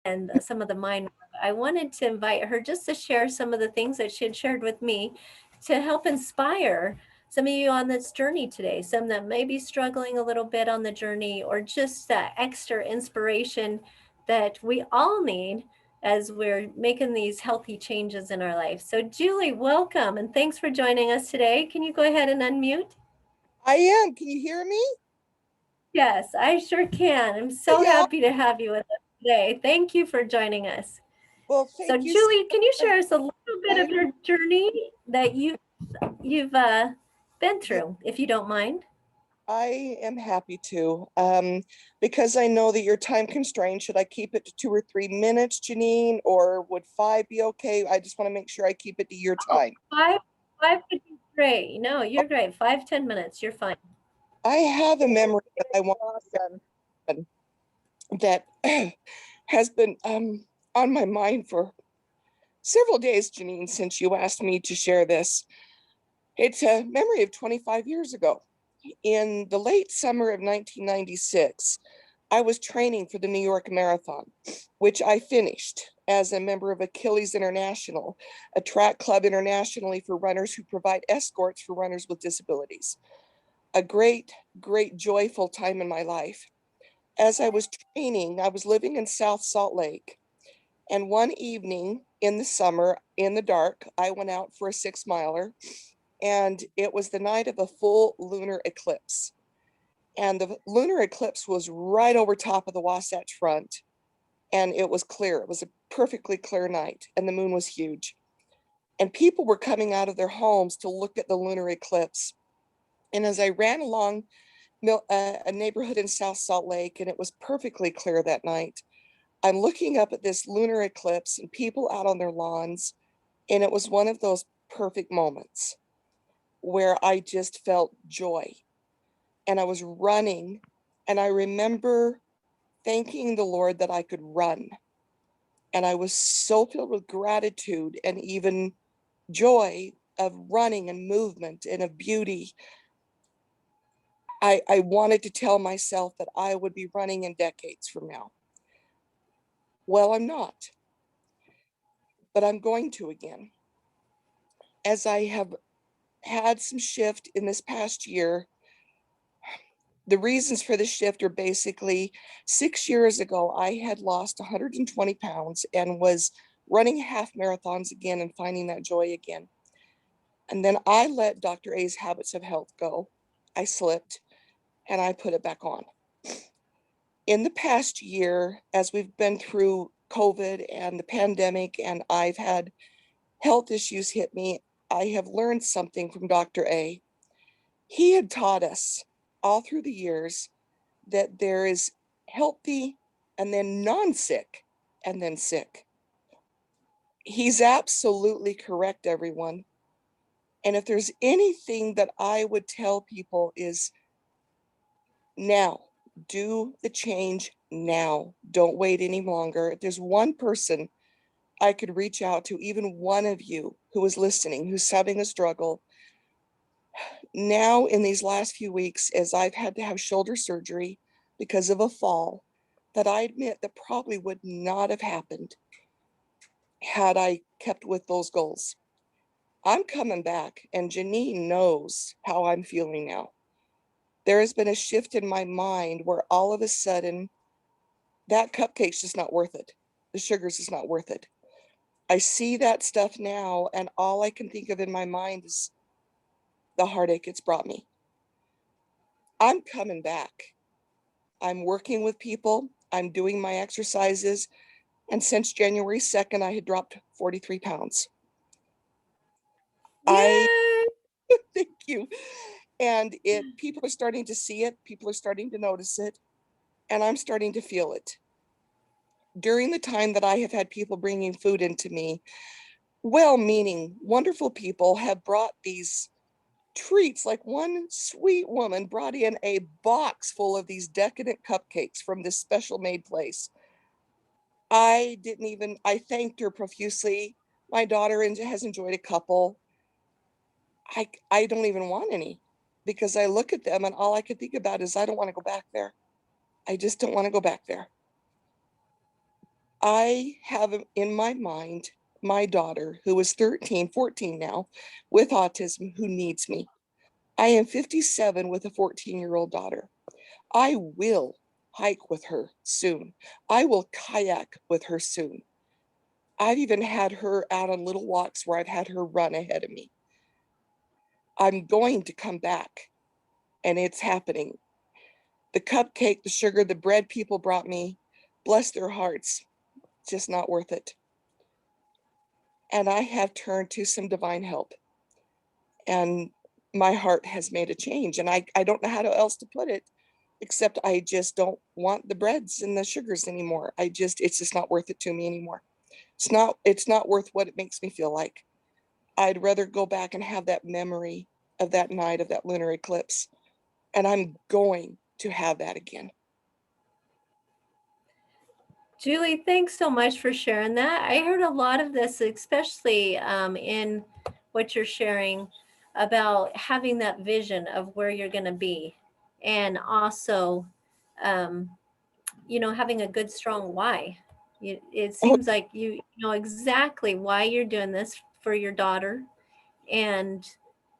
and some of the mind work, I wanted to invite her just to share some of the things that she had shared with me to help inspire some of you on this journey today, some that may be struggling a little bit on the journey, or just that extra inspiration that we all need as we're making these healthy changes in our life. So, Julie, welcome and thanks for joining us today. Can you go ahead and unmute? I am. Can you hear me? Yes, I sure can. I'm so Yeah. happy to have you with us today. Thank you for joining us. Well, So, thank you so Julie, can you much. share us a little bit of your journey that you've been Yeah, through, if you don't mind? I am happy to. Because I know that you're time constrained. Should I keep it to 2 or 3 minutes, Janine, or would 5 be okay? I just want to make sure I keep it to your Oh, time. five would be great. No, you're great. 5, 10 minutes. You're fine. I have a memory that I want Awesome. to that has been on my mind for several days, Janine, since you asked me to share this. It's a memory of 25 years ago. In the late summer of 1996, I was training for the New York Marathon, which I finished as a member of Achilles International, a track club internationally for runners who provide escorts for runners with disabilities. A great, great, joyful time in my life. As I was training, I was living in South Salt Lake. And one evening in the summer, in the dark, I went out for a 6 miler, and it was the night of a full lunar eclipse. And the lunar eclipse was right over top of the Wasatch Front, and it was clear. It was a perfectly clear night, and the moon was huge. And people were coming out of their homes to look at the lunar eclipse. And as I ran along a neighborhood in South Salt Lake, and it was perfectly clear that night, I'm looking up at this lunar eclipse and people out on their lawns, and it was one of those perfect moments where I just felt joy. And I was running, and I remember thanking the Lord that I could run. And I was so filled with gratitude and even joy of running and movement and of beauty. I wanted to tell myself that I would be running in decades from now. Well, I'm not, but I'm going to again. As I have had some shift in this past year, the reasons for the shift are basically 6 years ago, I had lost 120 pounds and was running half marathons again and finding that joy again. And then I let Dr. A's habits of health go. I slipped and I put it back on. In the past year, as we've been through COVID and the pandemic, and I've had health issues hit me, I have learned something from Dr. A. He had taught us all through the years that there is healthy and then non-sick and then sick. He's absolutely correct, everyone. And if there's anything that I would tell people is now, do the change now. Don't wait any longer. If there's one person I could reach out to, even one of you who is listening, who's having a struggle, now in these last few weeks, as I've had to have shoulder surgery because of a fall, that I admit that probably would not have happened had I kept with those goals. I'm coming back, and Janine knows how I'm feeling now. There has been a shift in my mind where all of a sudden that cupcake's just not worth it. The sugar's just not worth it. I see that stuff now, and all I can think of in my mind is the heartache it's brought me. I'm coming back. I'm working with people. I'm doing my exercises. And since January 2nd, I had dropped 43 pounds. I Yay! thank you. And people are starting to see it. People are starting to notice it. And I'm starting to feel it. During the time that I have had people bringing food into me, well-meaning, wonderful people have brought these treats. Like one sweet woman brought in a box full of these decadent cupcakes from this special made place. I thanked her profusely. My daughter has enjoyed a couple. I don't even want any because I look at them and all I can think about is I don't want to go back there. I just don't want to go back there. I have in my mind my daughter, who is 13, 14 now, with autism, who needs me. I am 57 with a 14-year-old daughter. I will hike with her soon. I will kayak with her soon. I've even had her out on little walks where I've had her run ahead of me. I'm going to come back, and it's happening. The cupcake, the sugar, the bread people brought me, bless their hearts, just not worth it. And I have turned to some divine help, and my heart has made a change. And I don't know how else to put it, except I just don't want the breads and the sugars anymore. It's just not worth it to me anymore. It's not worth what it makes me feel like. I'd rather go back and have that memory of that night of that lunar eclipse. And I'm going to have that again. Julie, thanks so much for sharing that. I heard a lot of this, especially in what you're sharing about having that vision of where you're going to be, and also, um, having a good, strong why. It Oh, seems like you know exactly why you're doing this for your daughter, and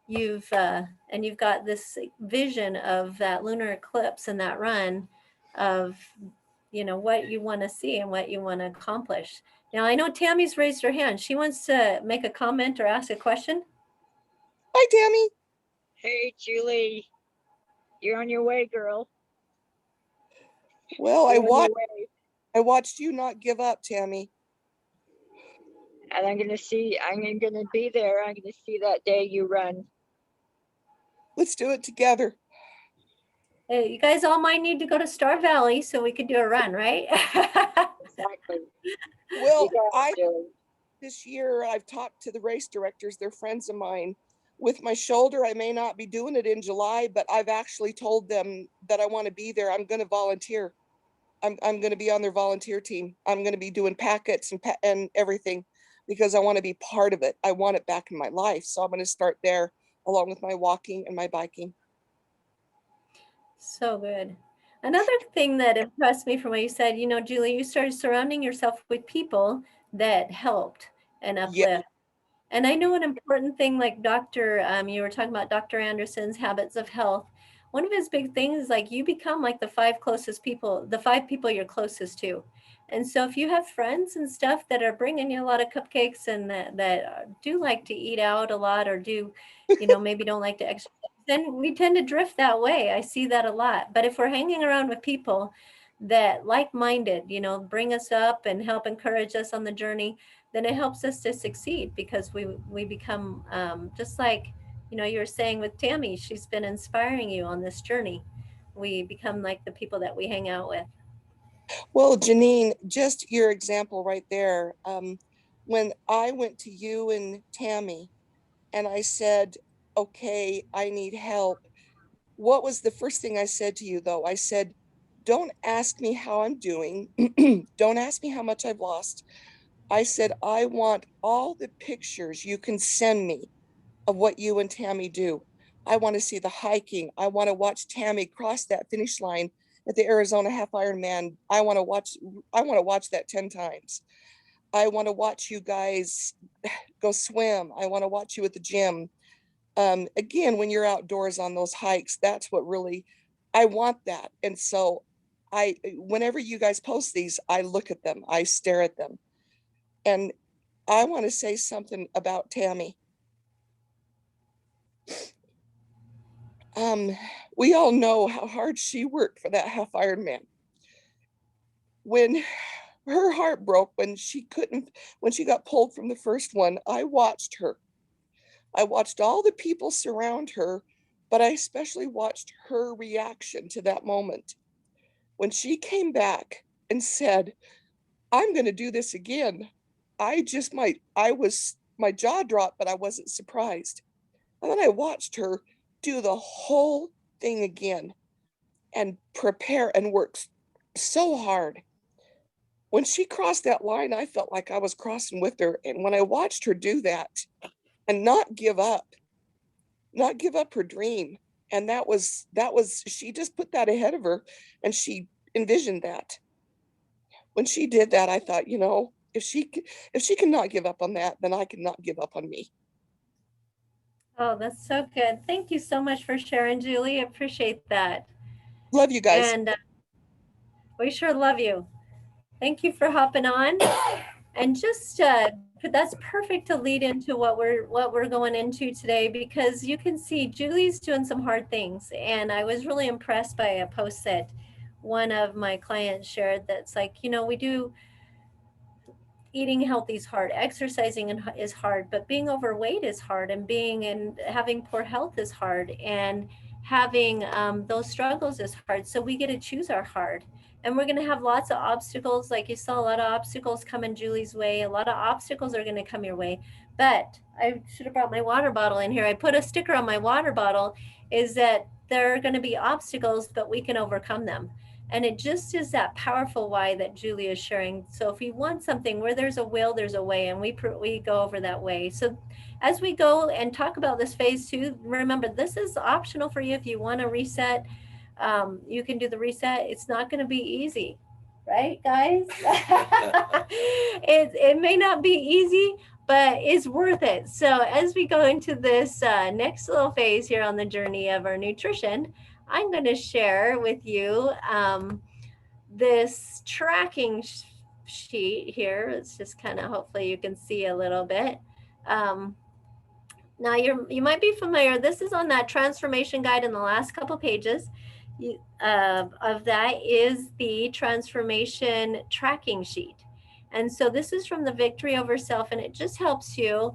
you've uh, you've got this vision of that lunar eclipse and that run of what you want to see and what you want to accomplish. Now I know Tammy's raised her hand. She wants to make a comment or ask a question. hi, Tammy. Hey, Julie, you're on your way, girl. Well, You're on your way. I watched you not give up, Tammy. And I'm gonna be there. I'm gonna see that day you run. Let's do it together. Hey, you guys all might need to go to Star Valley so we could do a run, right? Exactly. You Well, got it, I Julie. this year I've talked to the race directors, they're friends of mine. With my shoulder, I may not be doing it in July, but I've actually told them that I want to be there. I'm going to volunteer. I'm going to be on their volunteer team. I'm going to be doing packets and everything because I want to be part of it. I want it back in my life. So I'm going to start there along with my walking and my biking. So good. Another thing that impressed me from what you said, Julie, you started surrounding yourself with people that helped and Yeah. uplift. And I know an important thing, like you were talking about Dr. Anderson's habits of health. One of his big things is like you become like the five people you're closest to. And so if you have friends and stuff that are bringing you a lot of cupcakes and that do like to eat out a lot or do, maybe don't like to exercise, then we tend to drift that way. I see that a lot. But if we're hanging around with people that like-minded, bring us up and help encourage us on the journey, then it helps us to succeed because we become just like you were saying with Tammy. She's been inspiring you on this journey. We become like the people that we hang out with. Well, Janine, just your example right there. When I went to you and Tammy and I said, okay, I need help. What was the first thing I said to you, though? I said, don't ask me how I'm doing. Don't ask me how much I've lost. I said, I want all the pictures you can send me of what you and Tammy do. I want to see the hiking. I want to watch Tammy cross that finish line at the Arizona Half Ironman. I want to watch that 10 times. I want to watch you guys go swim. I want to watch you at the gym. Again, when you're outdoors on those hikes, that's what really I want that. And so whenever you guys post these, I look at them, I stare at them. And I want to say something about Tammy. Um, we all know how hard she worked for that half Ironman. When her heart broke, when she got pulled from the first one, I watched her. I watched all the people surround her, but I especially watched her reaction to that moment. When she came back and said, I'm going to do this again, my jaw dropped, but I wasn't surprised. And then I watched her do the whole thing again and prepare and work so hard. When she crossed that line, I felt like I was crossing with her. And when I watched her do that and not give up her dream, and she just put that ahead of her and she envisioned that. when she did that, I thought, if she cannot give up on that, then I cannot give up on me. Oh, that's so good. Thank you so much for sharing, Julie. I appreciate that. Love you guys. And we sure love you. Thank you for hopping on. And just that's perfect to lead into what we're going into today, because you can see Julie's doing some hard things, and I was really impressed by a post that one of my clients shared. That's like, we do, eating healthy is hard, exercising is hard, but being overweight is hard, and being and having poor health is hard, and having those struggles is hard. So we get to choose our hard, and we're going to have lots of obstacles. Like you saw, a lot of obstacles come in Julie's way. A lot of obstacles are going to come your way. But I should have brought my water bottle in here. I put a sticker on my water bottle, is that there are going to be obstacles, but we can overcome them. And it just is that powerful why that Julie is sharing. So if you want something, where there's a will, there's a way, and we go over that way. So as we go and talk about this phase 2, remember, this is optional for you. If you want to reset, you can do the reset. It's not going to be easy, right, guys? It may not be easy, but it's worth it. So as we go into this next little phase here on the journey of our nutrition, I'm going to share with you this tracking sheet here. It's just kind of, hopefully you can see a little bit. Now you might be familiar. This is on that transformation guide in the last couple pages. Of that is the transformation tracking sheet. And so this is from the Victory Over Self, and it just helps you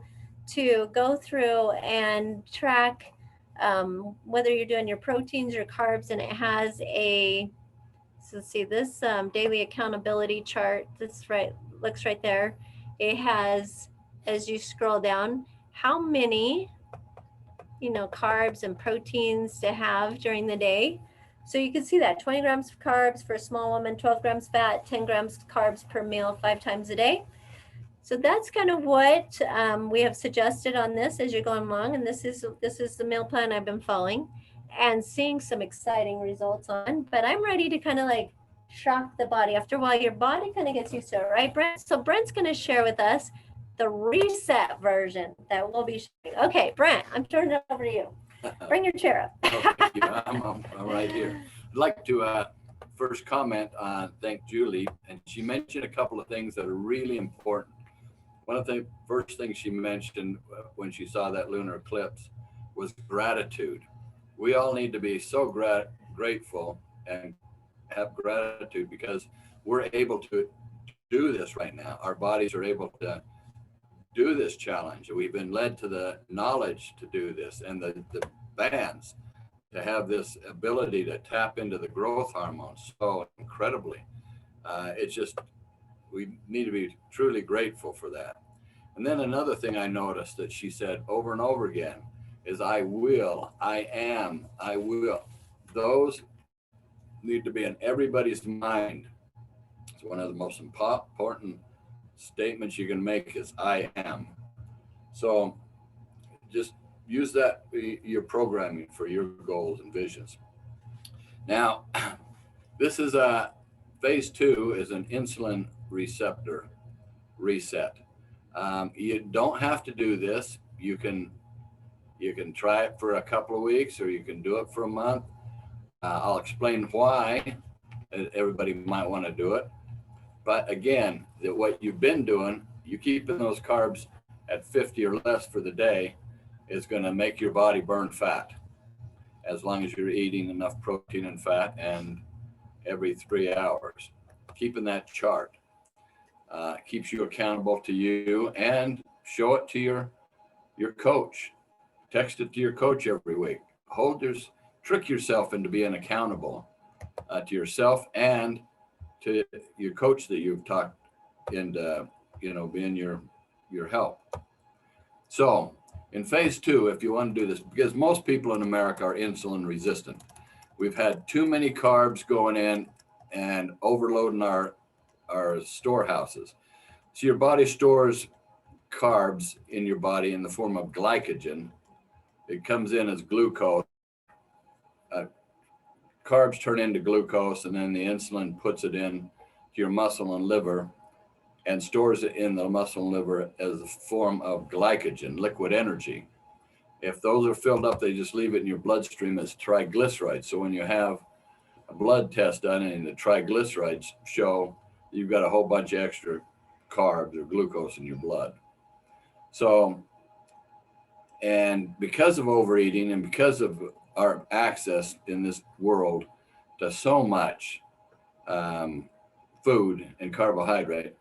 to go through and track whether you're doing your proteins, your carbs, and it has so see this daily accountability chart. This looks right there. It has, as you scroll down, how many carbs and proteins to have during the day. So you can see that 20 grams of carbs for a small woman, 12 grams fat, 10 grams carbs per meal, 5 times a day. So that's kind of what we have suggested on this as you're going along. And this is the meal plan I've been following and seeing some exciting results on. But I'm ready to kind of like shock the body. After a while, your body kind of gets used to it, right, Brent? So Brent's going to share with us the reset version that we'll be sharing. Okay, Brent, I'm turning it over to you. Bring your chair up. Okay, I'm right here. I'd like to first comment on, thank Julie, and she mentioned a couple of things that are really important. One of the first things she mentioned when she saw that lunar eclipse was gratitude. We all need to be so grateful and have gratitude because we're able to do this right now. Our bodies are able to do this challenge. We've been led to the knowledge to do this, and the bands to have this ability to tap into the growth hormones so incredibly. It's just, we need to be truly grateful for that. And then another thing I noticed that she said over and over again is I will, I am, I will. Those need to be in everybody's mind. It's one of the most important statements you can make is I am. So just use that, your programming for your goals and visions. Now, this is phase 2 is an insulin receptor reset. You don't have to do this. You can try it for a couple of weeks, or you can do it for a month. I'll explain why everybody might want to do it. But again, what you've been doing, you keeping those carbs at 50 or less for the day is going to make your body burn fat, as long as you're eating enough protein and fat and every 3 hours. Keeping that chart keeps you accountable to you, and show it to your coach. Text it to your coach every week. Trick yourself into being accountable to yourself and to your coach that you've talked into, being your help. So in phase 2, if you want to do this, because most people in America are insulin resistant, we've had too many carbs going in and overloading our storehouses. So your body stores carbs in your body in the form of glycogen. It comes in as glucose. Carbs turn into glucose, and then the insulin puts it in your muscle and liver and stores it in the muscle and liver as a form of glycogen, liquid energy. If those are filled up, they just leave it in your bloodstream as triglycerides. So when you have a blood test done and the triglycerides show you've got a whole bunch of extra carbs or glucose in your blood. So, and because of overeating and because of our access in this world to so much food and carbohydrate,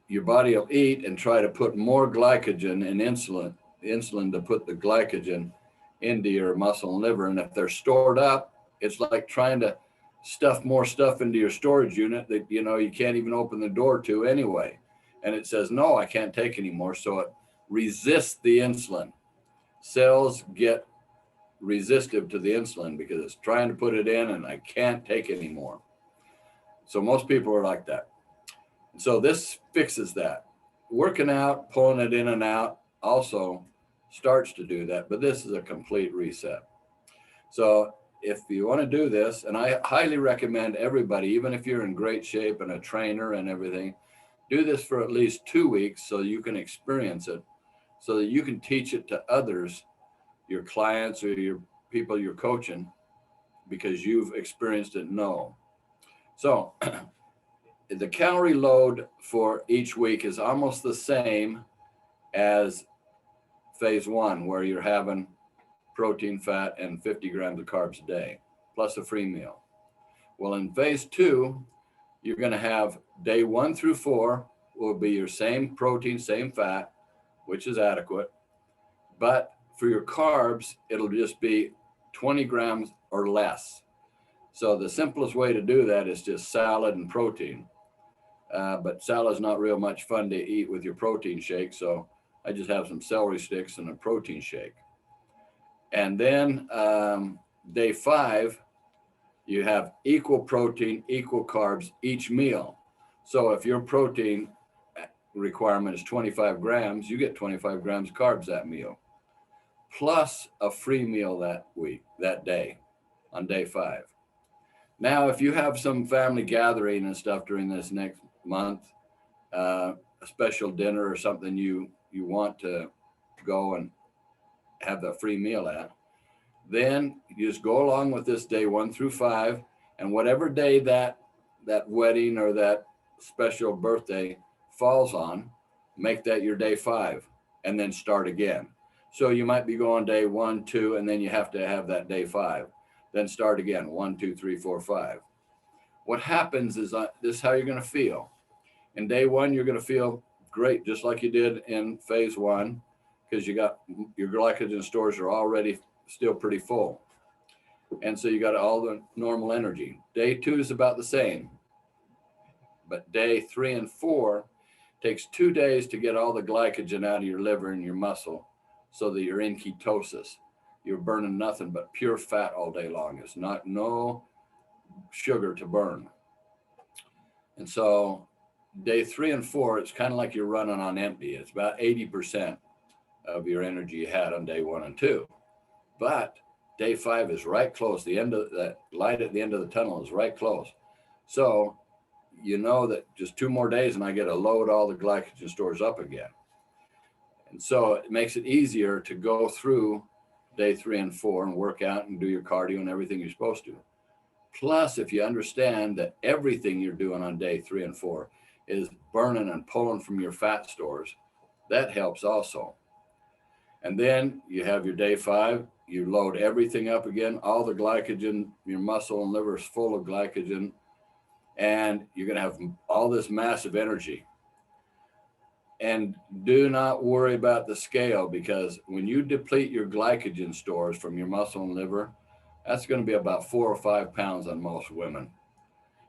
your body will eat and try to put more glycogen and insulin to put the glycogen into your muscle and liver. And if they're stored up, it's like trying to stuff more stuff into your storage unit that, you know, you can't even open the door to anyway. And it says, no, I can't take anymore. So it resists the insulin. Cells get resistive to the insulin because it's trying to put it in and I can't take anymore. So most people are like that. So this fixes that. Working out, pulling it in and out also starts to do that, but this is a complete reset. So if you want to do this, and I highly recommend everybody, even if you're in great shape and a trainer and everything, do this for at least 2 weeks so you can experience it, so that you can teach it to others, your clients or your people you're coaching, because you've experienced it and know. So the calorie load for each week is almost the same as phase 1, where you're having protein, fat, and 50 grams of carbs a day, plus a free meal. Well, in phase 2, you're going to have day 1 through 4 will be your same protein, same fat, which is adequate. But for your carbs, it'll just be 20 grams or less. So the simplest way to do that is just salad and protein. But salad's not real much fun to eat with your protein shake. So I just have some celery sticks and a protein shake. And then day 5, you have equal protein, equal carbs each meal. So if your protein requirement is 25 grams, you get 25 grams of carbs that meal, plus a free meal that week, that day, on day 5. Now, if you have some family gathering and stuff during this next month, a special dinner or something you want to go and have the free meal at, then you just go along with this day 1 through 5, and whatever day that wedding or that special birthday falls on, make that your day 5 and then start again. So you might be going day 1, 2, and then you have to have that day 5, then start again, 1, 2, 3, 4, 5. What happens is this is how you're going to feel. In day 1, you're going to feel great, just like you did in phase 1, because you got your glycogen stores are already still pretty full. And so you got all the normal energy. Day 2 is about the same. But day 3 and 4 takes 2 days to get all the glycogen out of your liver and your muscle so that you're in ketosis. You're burning nothing but pure fat all day long. It's not no sugar to burn. And so day 3 and 4, it's kind of like you're running on empty. It's about 80% of your energy you had on day 1 and 2. But day 5 is right close. The end of that light at the end of the tunnel is right close. So you know that just 2 more days and I get to load all the glycogen stores up again. And so it makes it easier to go through day 3 and 4 and work out and do your cardio and everything you're supposed to. Plus, if you understand that everything you're doing on day 3 and 4 is burning and pulling from your fat stores, that helps also. And then you have your day 5, you load everything up again, all the glycogen, your muscle and liver is full of glycogen, and you're going to have all this massive energy. And do not worry about the scale, because when you deplete your glycogen stores from your muscle and liver, that's going to be about 4 or 5 pounds on most women.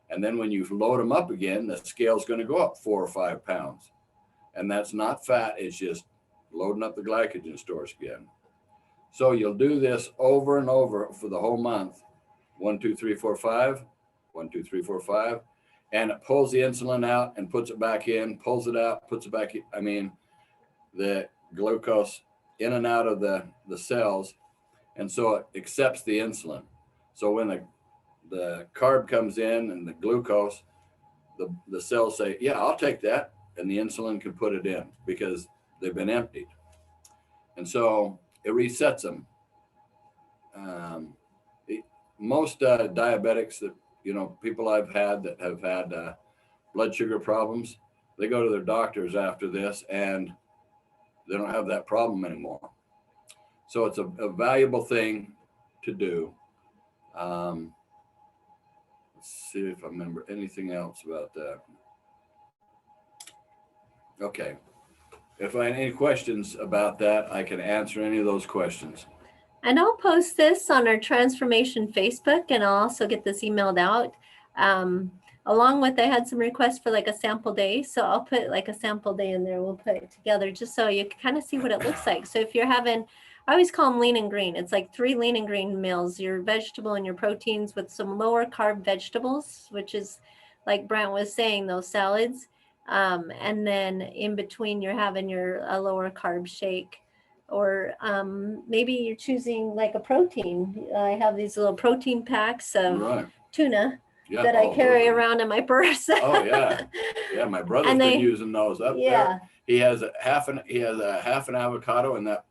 And then when you load them up again, the scale is going to go up 4 or 5 pounds. And that's not fat, it's just loading up the glycogen stores again. So you'll do this over and over for the whole month. 1, 2, 3, 4, 5, 1, 2, 3, 4, 5. And it pulls the insulin out and puts it back in, pulls it out, puts it back in. I mean, the glucose in and out of the cells. And so it accepts the insulin. So when the the carb comes in and the glucose, the cells say, yeah, I'll take that. And the insulin can put it in because they've been emptied. And so it resets them. Most diabetics that, people I've had that have had blood sugar problems, they go to their doctors after this and they don't have that problem anymore. So it's a valuable thing to do. Let's see if I remember anything else about that. Okay. If I have any questions about that, I can answer any of those questions. And I'll post this on our Transformation Facebook, and I'll also get this emailed out. Along with, I had some requests for like a sample day. So I'll put like a sample day in there. We'll put it together just so you can kind of see what it looks like. So if you're having, I always call them lean and green. It's like 3 lean and green meals, your vegetable and your proteins with some lower carb vegetables, which is like Brent was saying, those salads. And then in between you're having a lower carb shake. Or maybe you're choosing like a protein. I have these little protein packs of tuna that I carry around in my purse. Oh yeah, yeah. My brother's been using those up there. He has a half an avocado in that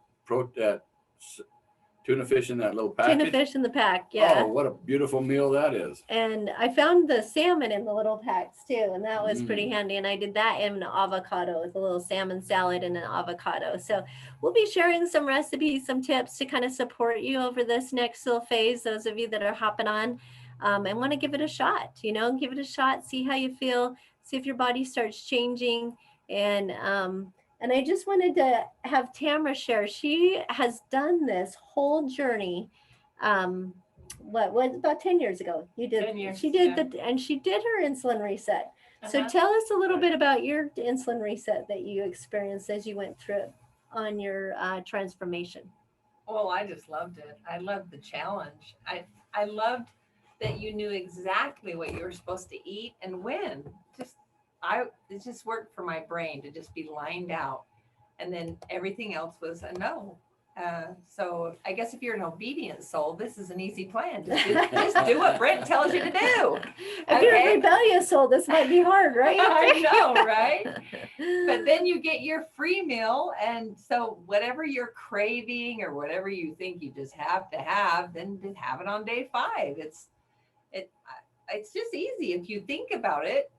tuna fish in that little package. Tuna fish in the pack, yeah. Oh, what a beautiful meal that is. And I found the salmon in the little packs too, and that was pretty handy. And I did that in an avocado with a little salmon salad and an avocado. So we'll be sharing some recipes, some tips to kind of support you over this next little phase, those of you that are hopping on and want to give it a shot, give it a shot, see how you feel, see if your body starts changing. And I just wanted to have Tamara share. She has done this whole journey. What about 10 years ago? You did. 10 years, she did and she did her insulin reset. So tell us a little bit about your insulin reset that you experienced as you went through it on your transformation. Well, I just loved it. I loved the challenge. I loved that you knew exactly what you were supposed to eat and when. It just worked for my brain to just be lined out, and then everything else was a no. So I guess if you're an obedient soul, this is an easy plan. Just do what Brent tells you to do. If you're a rebellious soul, this might be hard, right? I know, right? But then you get your free meal, and so whatever you're craving or whatever you think you just have to have, then just have it on day 5. It's just easy if you think about it.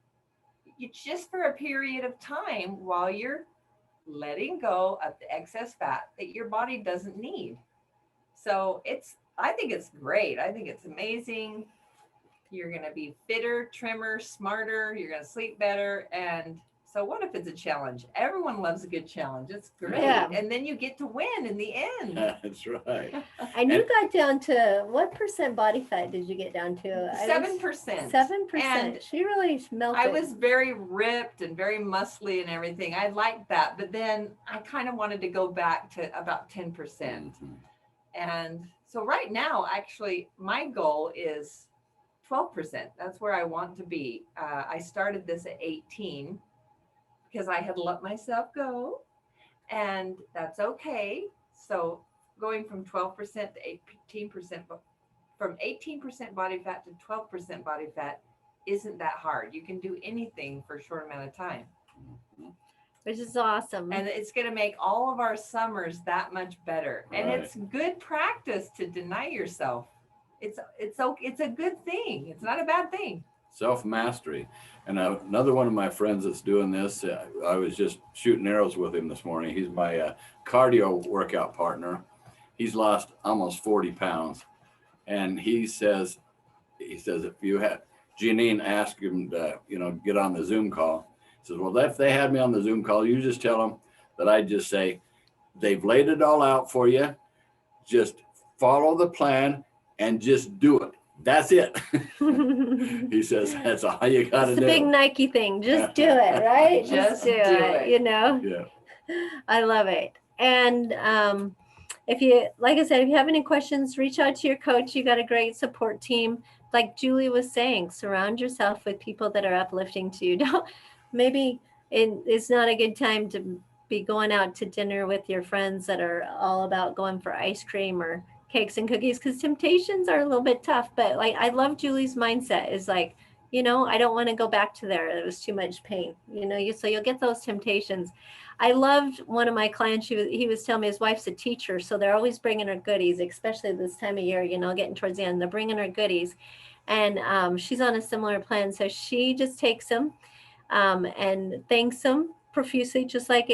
It's just for a period of time while you're letting go of the excess fat that your body doesn't need. So I think it's great. I think it's amazing. You're going to be fitter, trimmer, smarter. You're going to sleep better. And so what if it's a challenge? Everyone loves a good challenge. It's great. Yeah. And then you get to win in the end. That's right. And you got down to, what % body fat did you get down to? 7%. 7%. And she really melted. I was very ripped and very muscly and everything. I liked that. But then I kind of wanted to go back to about 10%. Mm-hmm. And so right now, actually, my goal is 12%. That's where I want to be. I started this at 18. Because I had let myself go, and that's okay. So going from 12% to 18%, from 18% body fat to 12% body fat isn't that hard. You can do anything for a short amount of time. Which is awesome. And it's going to make all of our summers that much better. Right. And it's good practice to deny yourself. It's a good thing. It's not a bad thing. Self-mastery. And another one of my friends that's doing this, I was just shooting arrows with him this morning. He's my cardio workout partner. He's lost almost 40 pounds. And he says if you had, Janine asked him to, get on the Zoom call. He says, well, if they had me on the Zoom call, you just tell them that I just say, they've laid it all out for you. Just follow the plan and just do it. That's it. He says, that's all you got to do. It's the big Nike thing. Just do it, right? Just do it. Yeah. I love it. And if you, like I said, if you have any questions, reach out to your coach. You got a great support team. Like Julie was saying, surround yourself with people that are uplifting to you. Maybe it's not a good time to be going out to dinner with your friends that are all about going for ice cream or cakes and cookies because temptations are a little bit tough. But like, I love Julie's mindset is like, you know, I don't want to go back to there. It was too much pain, you know, so you'll get those temptations. I loved one of my clients. He was telling me his wife's a teacher. So they're always bringing her goodies, especially this time of year, you know, getting towards the end, they're bringing her goodies. And she's on a similar plan. So she just takes them and thanks them profusely, just like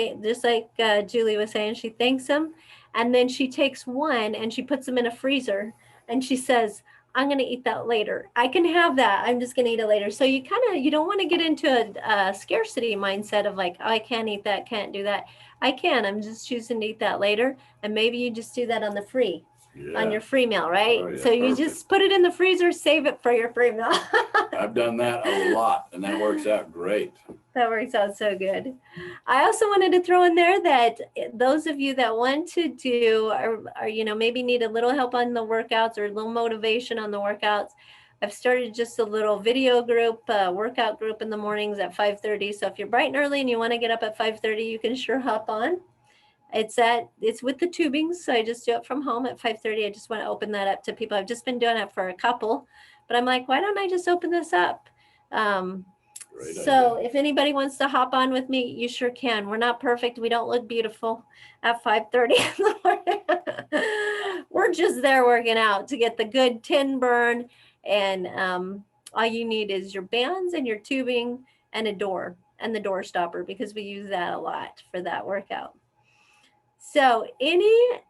Julie was saying. She thanks them, and then she takes one and she puts them in a freezer, and she says, "I'm going to eat that later. I can have that. I'm just going to eat it later." So you don't want to get into a scarcity mindset of like, "Oh, I can't eat that, can't do that." I can. I'm just choosing to eat that later, and maybe you just do that on the free. Yeah. On your free meal, right? Oh, yeah, so you perfect. just put it in the freezer, save it for your free meal. I've done that a lot, and that works out great. That works out so good. I also wanted to throw in there that those of you that want to do or you know, maybe need a little help on the workouts or a little motivation on the workouts, I've started just a little video group, workout group in the mornings at 5:30. So if you're bright and early and you want to get up at 5:30, you can sure hop on. It's with the tubing, so I just do it from home at 5:30. I just want to open that up to people. I've just been doing it for a couple, but I'm like, why don't I just open this up? So if anybody wants to hop on with me, you sure can. We're not perfect. We don't look beautiful at 5:30 in the morning. We're just there working out to get the good tin burn. And all you need is your bands and your tubing and a door and the door stopper, because we use that a lot for that workout. So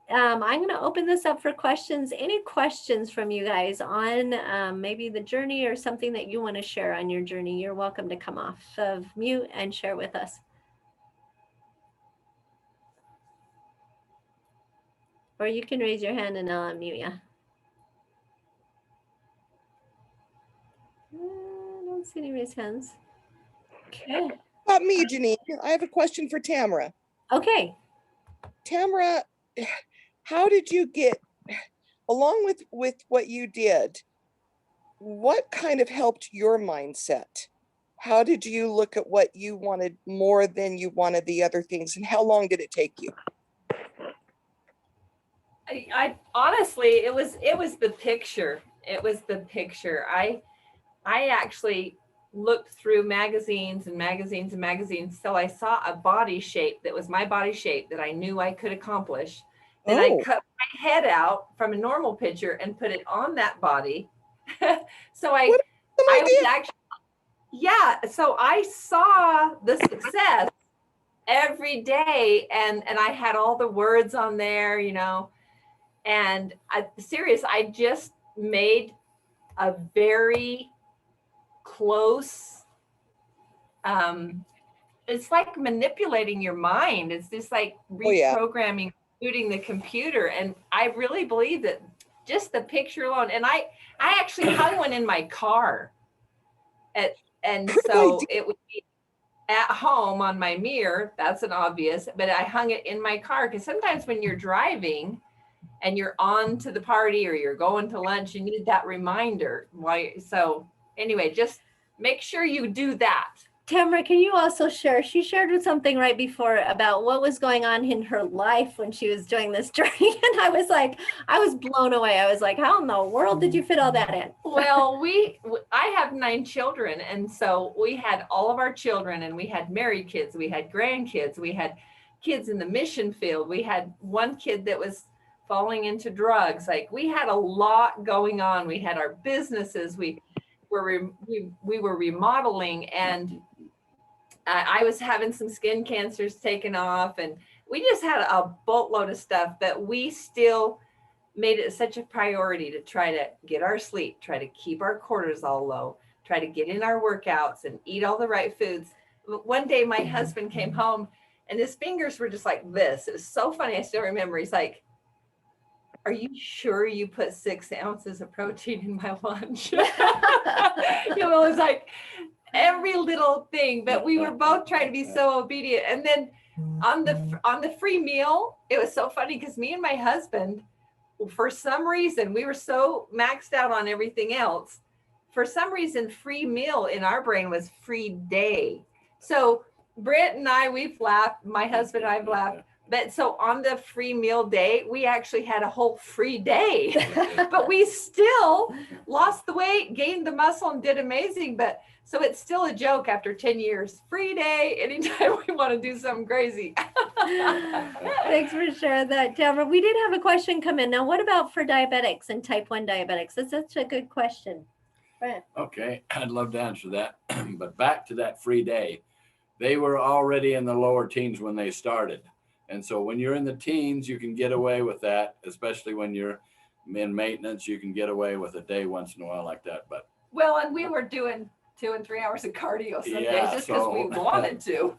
I'm going to open this up for questions. Any questions from you guys on maybe the journey or something that you want to share on your journey? You're welcome to come off of mute and share with us. Or you can raise your hand and I'll unmute you. I don't see any raised hands. Okay. Not me, Janine. I have a question for Tamara. Okay. Tamara, how did you get, along with what you did, what kind of helped your mindset? How did you look at what you wanted more than you wanted the other things, and how long did it take you? I honestly, it was the picture. It was the picture. I actually looked through magazines and magazines and magazines till I saw a body shape that was my body shape that I knew I could accomplish. Then I cut my head out from a normal picture and put it on that body. So I was actually, yeah. So I saw the success every day, and I had all the words on there, you know. And I just made a very close, it's like manipulating your mind. It's just like reprogramming, booting the computer. And I really believe that just the picture alone, and I actually hung one in my car so it would be at home on my mirror. That's an obvious, but I hung it in my car because sometimes when you're driving and you're on to the party or you're going to lunch, you need that reminder. So anyway, just make sure you do that. Tamara, can you also share? She shared with something right before about what was going on in her life when she was doing this journey. And I was blown away. I was like, how in the world did you fit all that in? Well, I have 9 children. And so we had all of our children, and we had married kids, we had grandkids, we had kids in the mission field. We had one kid that was falling into drugs. Like, we had a lot going on. We had our businesses. We were remodeling, and I was having some skin cancers taken off, and we just had a boatload of stuff, but we still made it such a priority to try to get our sleep, try to keep our cortisol low, try to get in our workouts and eat all the right foods. One day my husband came home and his fingers were just like this. It was so funny. I still remember. He's like, "Are you sure you put 6 ounces of protein in my lunch?" It was like every little thing, but we were both trying to be so obedient. And then on the free meal, it was so funny because me and my husband, for some reason, we were so maxed out on everything else. For some reason, free meal in our brain was free day. So Britt and I, we've laughed, my husband and I've laughed. But so on the free meal day, we actually had a whole free day, but we still lost the weight, gained the muscle, and did amazing. But so it's still a joke after 10 years. Free day, anytime we want to do something crazy. Thanks for sharing that, Tamara. We did have a question come in. Now, what about for diabetics and type 1 diabetics? That's such a good question. Brent. Okay, I'd love to answer that. But back to that free day, they were already in the lower teens when they started. And so when you're in the teens, you can get away with that, especially when you're in maintenance, you can get away with a day once in a while like that. But Well, and we were doing 2 and 3 hours of cardio some Yeah, days just because so- we wanted to.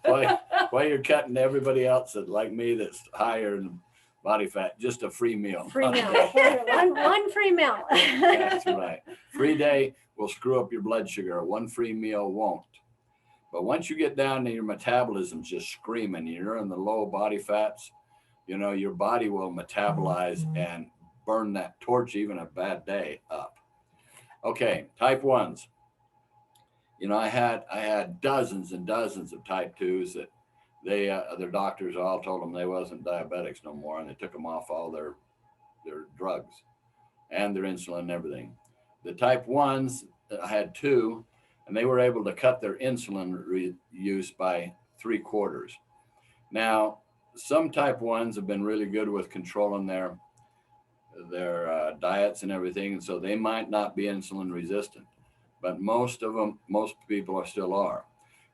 while you're cutting everybody else that like me that's higher in body fat, just a free meal. Free meal. one free meal. That's right. Free day will screw up your blood sugar. One free meal won't. But once you get down to your metabolism's just screaming, you're in the low body fats, you know, your body will metabolize and burn that torch even a bad day up. Okay, type 1s. You know, I had dozens and dozens of type 2s that their doctors all told them they wasn't diabetics no more, and they took them off all their drugs and their insulin and everything. The type 1s, I had 2, and they were able to cut their insulin use by 3/4. Now, some type 1s have been really good with controlling their diets and everything, and so they might not be insulin resistant, but most people still are.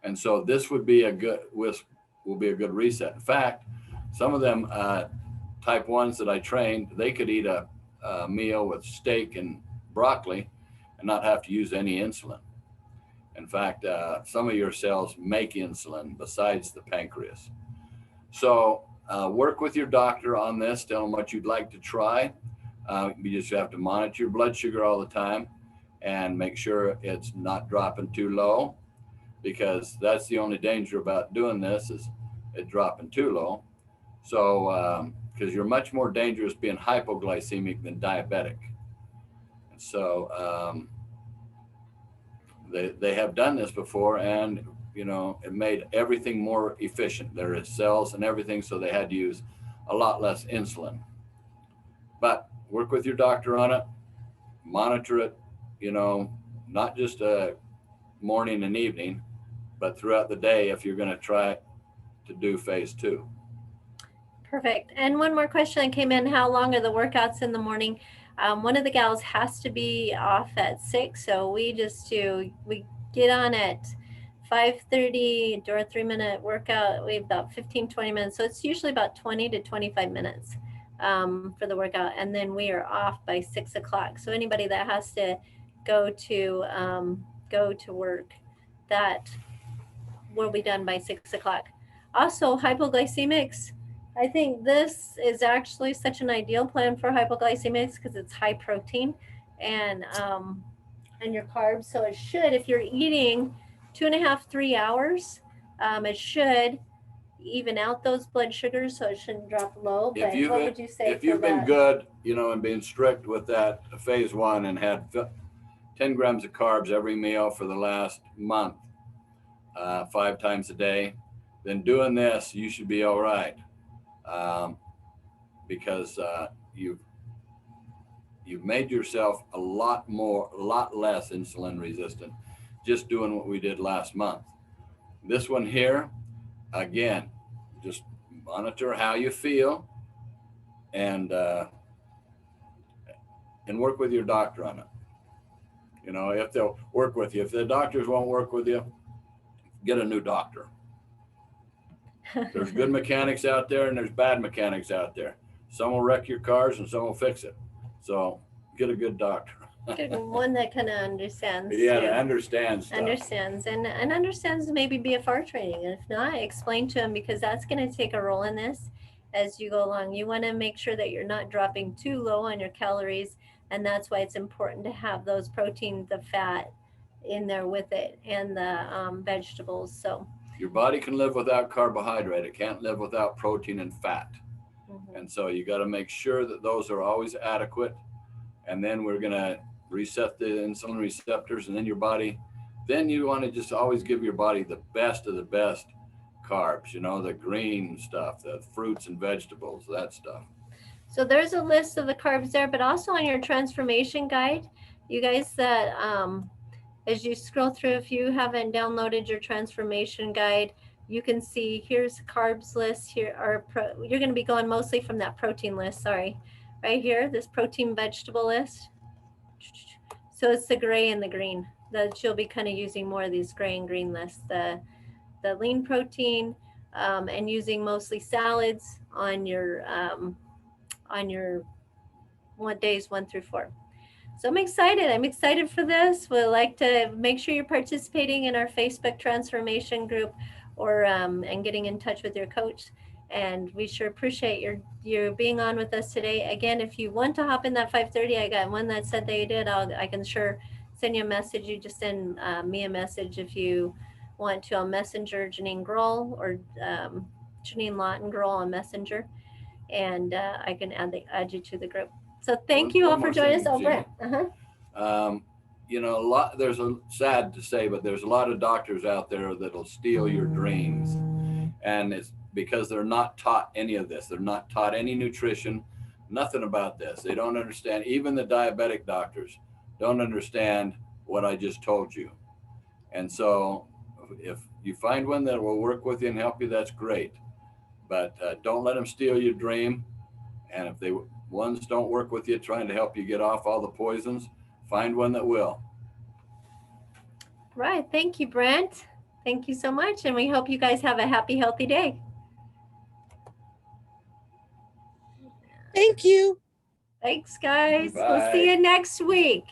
And so this would be will be a good reset. In fact, some of them type 1s that I trained, they could eat a meal with steak and broccoli and not have to use any insulin. In fact, some of your cells make insulin besides the pancreas. So work with your doctor on this. Tell them what you'd like to try. You just have to monitor your blood sugar all the time and make sure it's not dropping too low, because that's the only danger about doing this is it dropping too low. So because you're much more dangerous being hypoglycemic than diabetic. So they have done this before, and you know, it made everything more efficient. There is cells and everything, so they had to use a lot less insulin. But work with your doctor on it, monitor it, you know, not just morning and evening, but throughout the day if you're going to try to do phase 2. Perfect. And one more question that came in: how long are the workouts in the morning? One of the gals has to be off at 6, so we get on at 5:30, do our 3-minute workout. We have about 15-20 minutes, so it's usually about 20 to 25 minutes for the workout, and then we are off by 6 o'clock. So anybody that has to go to work, that will be done by 6 o'clock. Also, hypoglycemics, I think this is actually such an ideal plan for hypoglycemics because it's high protein and your carbs. So it should, if you're eating 2.5-3 hours, it should even out those blood sugars, so it shouldn't drop low. But what would you say? If you've been good, you know, and being strict with that phase 1 and had 10 grams of carbs every meal for the last month, 5 times a day, then doing this, you should be all right. Because you've made yourself a lot less insulin resistant just doing what we did last month. This one here, again, just monitor how you feel and work with your doctor on it. You know, if they'll work with you. If the doctors won't work with you, get a new doctor. There's good mechanics out there and there's bad mechanics out there. Some will wreck your cars and some will fix it. So get a good doctor. One that kind of understands. Yeah, that understands stuff. Understands and understands maybe BFR training. And if not, explain to them, because that's going to take a role in this as you go along. You want to make sure that you're not dropping too low on your calories. And that's why it's important to have those proteins, the fat in there with it, and the vegetables. So your body can live without carbohydrate. It can't live without protein and fat. And so you got to make sure that those are always adequate. And then we're going to reset the insulin receptors, and then your body, then you want to just always give your body the best of the best carbs, you know, the green stuff, the fruits and vegetables, that stuff. So there's a list of the carbs there, but also on your transformation guide, you guys that as you scroll through, if you haven't downloaded your transformation guide, you can see here's carbs list here, or you're going to be going mostly from that protein list, sorry, right here, this protein vegetable list. So it's the gray and the green that you'll be kind of using more of these gray and green lists, the lean protein, and using mostly salads on your days 1 through 4. So I'm excited for this. We'd like to make sure you're participating in our Facebook transformation group, or and getting in touch with your coach. And we sure appreciate your being on with us today. Again, if you want to hop in that 5:30, I got one that said they did. I can sure send you a message. You just send me a message if you want to on Messenger, Janine Grohl, or Janine Lawton Grohl on Messenger, and I can add you to the group. So thank you all for joining us. Oh, Brent. You know, sad to say, but there's a lot of doctors out there that'll steal your dreams. And it's because they're not taught any of this. They're not taught any nutrition, nothing about this. They don't understand. Even the diabetic doctors don't understand what I just told you. And so if you find one that will work with you and help you, that's great. But don't let them steal your dream. And if ones don't work with you, trying to help you get off all the poisons, find one that will. Right. Thank you, Brent. Thank you so much. And we hope you guys have a happy, healthy day. Thank you. Thanks, guys. Bye. We'll see you next week.